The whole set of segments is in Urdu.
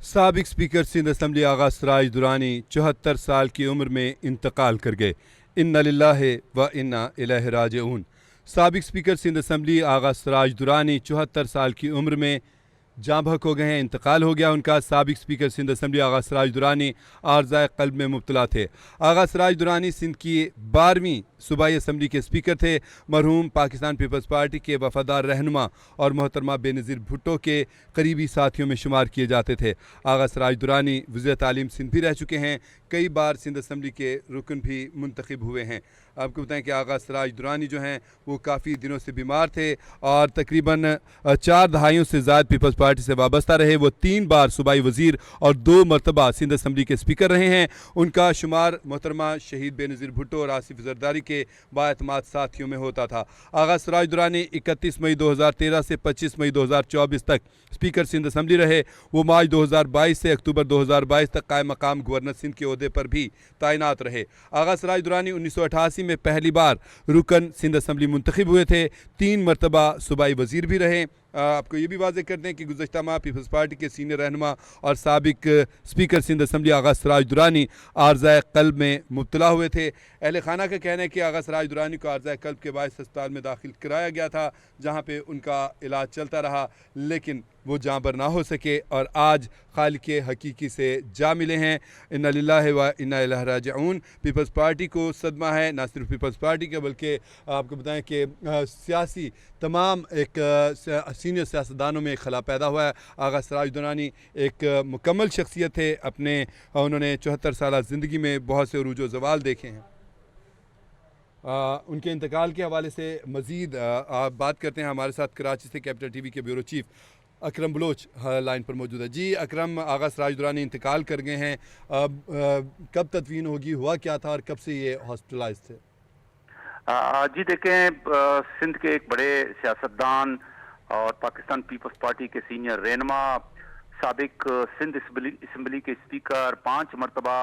سابق اسپیکر سندھ اسمبلی آغا سراج درانی 74 سال کی عمر میں انتقال کر گئے۔ انا للہ و انا الیہ راجعون۔ سابق اسپیکر سندھ اسمبلی آغا سراج درانی 74 سال کی عمر میں جاں بحق ہو گئے ہیں، انتقال ہو گیا ان کا۔ سابق اسپیکر سندھ اسمبلی آغا سراج درانی عارضۂ قلب میں مبتلا تھے۔ آغا سراج درانی سندھ کی 12ویں صوبائی اسمبلی کے اسپیکر تھے۔ مرحوم پاکستان پیپلز پارٹی کے وفادار رہنما اور محترمہ بے نظیر بھٹو کے قریبی ساتھیوں میں شمار کیے جاتے تھے۔ آغا سراج درانی وزیر تعلیم سندھ بھی رہ چکے ہیں، کئی بار سندھ اسمبلی کے رکن بھی منتخب ہوئے ہیں۔ آپ کو بتائیں کہ آغا سراج درانی جو ہیں وہ کافی دنوں سے بیمار تھے اور تقریباً 4 دہائیوں سے زائد پیپلز پارٹی سے وابستہ رہے۔ وہ 3 بار صوبائی وزیر اور 2 مرتبہ سندھ اسمبلی کے اسپیکر رہے ہیں۔ ان کا شمار محترمہ شہید بے نظیر بھٹو اور آصف زرداری کے بااعتماد ساتھیوں میں ہوتا تھا۔ آغا سراج درانی 31 مئی 2013 سے 25 مئی 2024 تک اسپیکر سندھ اسمبلی رہے۔ وہ مارچ 2022 سے اکتوبر 2022 تک قائم مقام گورنر سندھ کے عہدے پر بھی تعینات رہے۔ آغا سراج درانی 1988 میں پہلی بار رکن سندھ اسمبلی منتخب ہوئے تھے، 3 مرتبہ صوبائی وزیر بھی رہے۔ آپ کو یہ بھی واضح کر دیں کہ گزشتہ ماہ پیپلز پارٹی کے سینئر رہنما اور سابق اسپیکر سندھ اسمبلی آغا سراج درانی عارضۂ قلب میں مبتلا ہوئے تھے۔ اہل خانہ کا کہنا ہے کہ آغا سراج درانی کو عارضۂ قلب کے باعث اسپتال میں داخل کرایا گیا تھا، جہاں پہ ان کا علاج چلتا رہا، لیکن وہ جاں بر نہ ہو سکے اور آج خالق حقیقی سے جا ملے ہیں۔ انا للہ و انا الیہ راجعون۔ پیپلز پارٹی کو صدمہ ہے، نہ صرف پیپلز پارٹی کے بلکہ آپ کو بتائیں کہ سیاسی تمام ایک سینئر سیاستدانوں میں خلا پیدا ہوا ہے۔ آغا سراج درانی ایک مکمل شخصیت تھے، انہوں نے 74 سالہ زندگی میں بہت سے عروج و زوال دیکھے ہیں۔ ان کے انتقال کے حوالے سے مزید بات کرتے ہیں۔ ہمارے ساتھ کراچی سے کیپٹل ٹی وی کے بیورو چیف اکرم بلوچ لائن پر موجود ہے۔ جی اکرم، آغا سراج درانی انتقال کر گئے ہیں، کب تدفین ہوگی، ہوا کیا تھا اور کب سے یہ ہاسپٹلائز تھے؟ جی دیکھیں، سندھ کے ایک بڑے سیاستدان اور پاکستان پیپلز پارٹی کے سینئر رہنما، سابق سندھ اسمبلی کے اسپیکر، 5 مرتبہ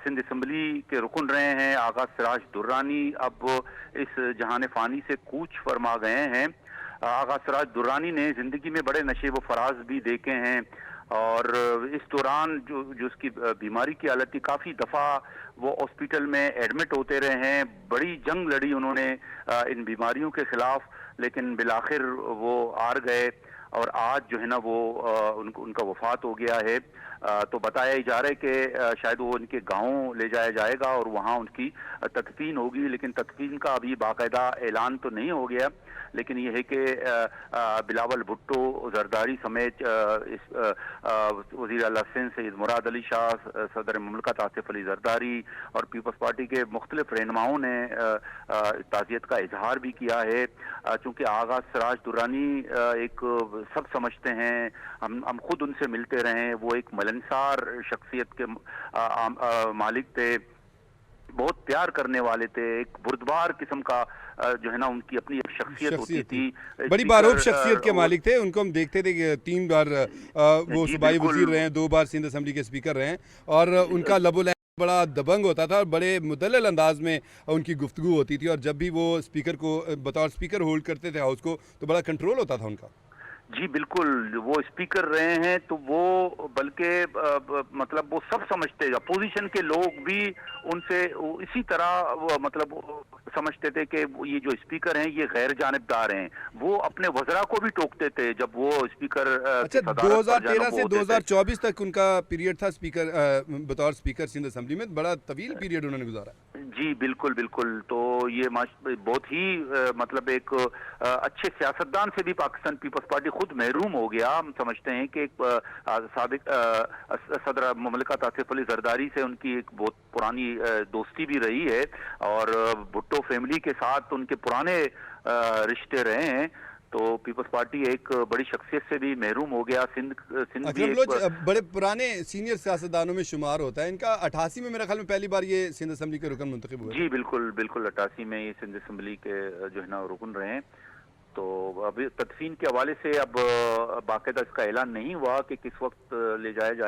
سندھ اسمبلی کے رکن رہے ہیں، آغا سراج درانی اب اس جہان فانی سے کوچ فرما گئے ہیں۔ آغا سراج درانی نے زندگی میں بڑے نشیب و فراز بھی دیکھے ہیں اور اس دوران جو اس کی بیماری کی حالت تھی، کافی دفعہ وہ ہاسپٹل میں ایڈمٹ ہوتے رہے ہیں، بڑی جنگ لڑی انہوں نے ان بیماریوں کے خلاف، لیکن بالآخر وہ ہار گئے اور آج جو ہے نا وہ ان کا وفات ہو گیا ہے۔ تو بتایا جا رہا ہے کہ شاید وہ ان کے گاؤں لے جایا جائے گا اور وہاں ان کی تدفین ہوگی، لیکن تدفین کا ابھی باقاعدہ اعلان تو نہیں ہو گیا، لیکن یہ ہے کہ بلاول بھٹو زرداری سمیت وزیر اعلیٰ سندھ سید مراد علی شاہ، صدر مملکت آصف علی زرداری اور پیپلز پارٹی کے مختلف رہنماؤں نے تعزیت کا اظہار بھی کیا ہے۔ چونکہ آغا سراج درانی ایک سب سمجھتے ہیں، ہم خود ان سے ملتے رہے، وہ ایک ملنسار شخصیت کے مالک تھے، بہت پیار کرنے والے تھے، ایک بردبار قسم کا جو ہے نا ان کی اپنی ایک شخصیت ہوتی تھی، بڑی باروب شخصیت کے مالک تھے۔ ان کو ہم دیکھتے تھے کہ 3 بار وہ صوبائی وزیر رہے ہیں، 2 بار سندھ اسمبلی کے اسپیکر رہے ہیں اور ان کا لب و لہجہ بڑا دبنگ ہوتا تھا اور بڑے مدلل انداز میں ان کی گفتگو ہوتی تھی، اور جب بھی وہ اسپیکر کو بطور اسپیکر ہولڈ کرتے تھے ہاؤس کو تو بڑا کنٹرول ہوتا تھا ان کا۔ جی بالکل، وہ اسپیکر رہے ہیں تو وہ بلکہ مطلب وہ سب سمجھتے ہیں، اپوزیشن کے لوگ بھی ان سے اسی طرح وہ مطلب سمجھتے تھے کہ یہ جو اسپیکر ہیں یہ غیر جانبدار ہیں، وہ اپنے وزراء کو بھی ٹوکتے تھے جب وہ اسپیکر اچھا 2013 سے 2024 تک ان کا پیریڈ تھا اسپیکر بطور اسپیکر سندھ اسمبلی میں، بڑا طویل پیریڈ انہوں نے گزارا۔ جی بالکل بالکل، تو یہ بہت ہی مطلب ایک اچھے سیاستدان سے بھی پاکستان پیپلز پارٹی خود محروم ہو گیا۔ ہم سمجھتے ہیں کہ ایک سابق صدر مملکت آصف علی زرداری سے ان کی ایک بہت پرانی دوستی بھی رہی ہے اور بھٹو فیملی کے ساتھ ان کے پرانے رشتے رہے ہیں، تو پیپلز پارٹی ایک بڑی شخصیت سے بھی محروم ہو گیا۔ سندھ بھی ایک بڑے پرانے سینئر سیاستدانوں میں شمار ہوتا ہے۔ ان کا 88 میں میرے خیال میں پہلی بار یہ سندھ اسمبلی کے رکن منتخب ہوئے۔ جی بالکل بالکل، 88 میں یہ سندھ اسمبلی کے جو ہے نا رکن رہے ہیں۔ تو ابھی تدفین کے حوالے سے اب باقاعدہ اس کا اعلان نہیں ہوا کہ کس وقت لے جایا جائے۔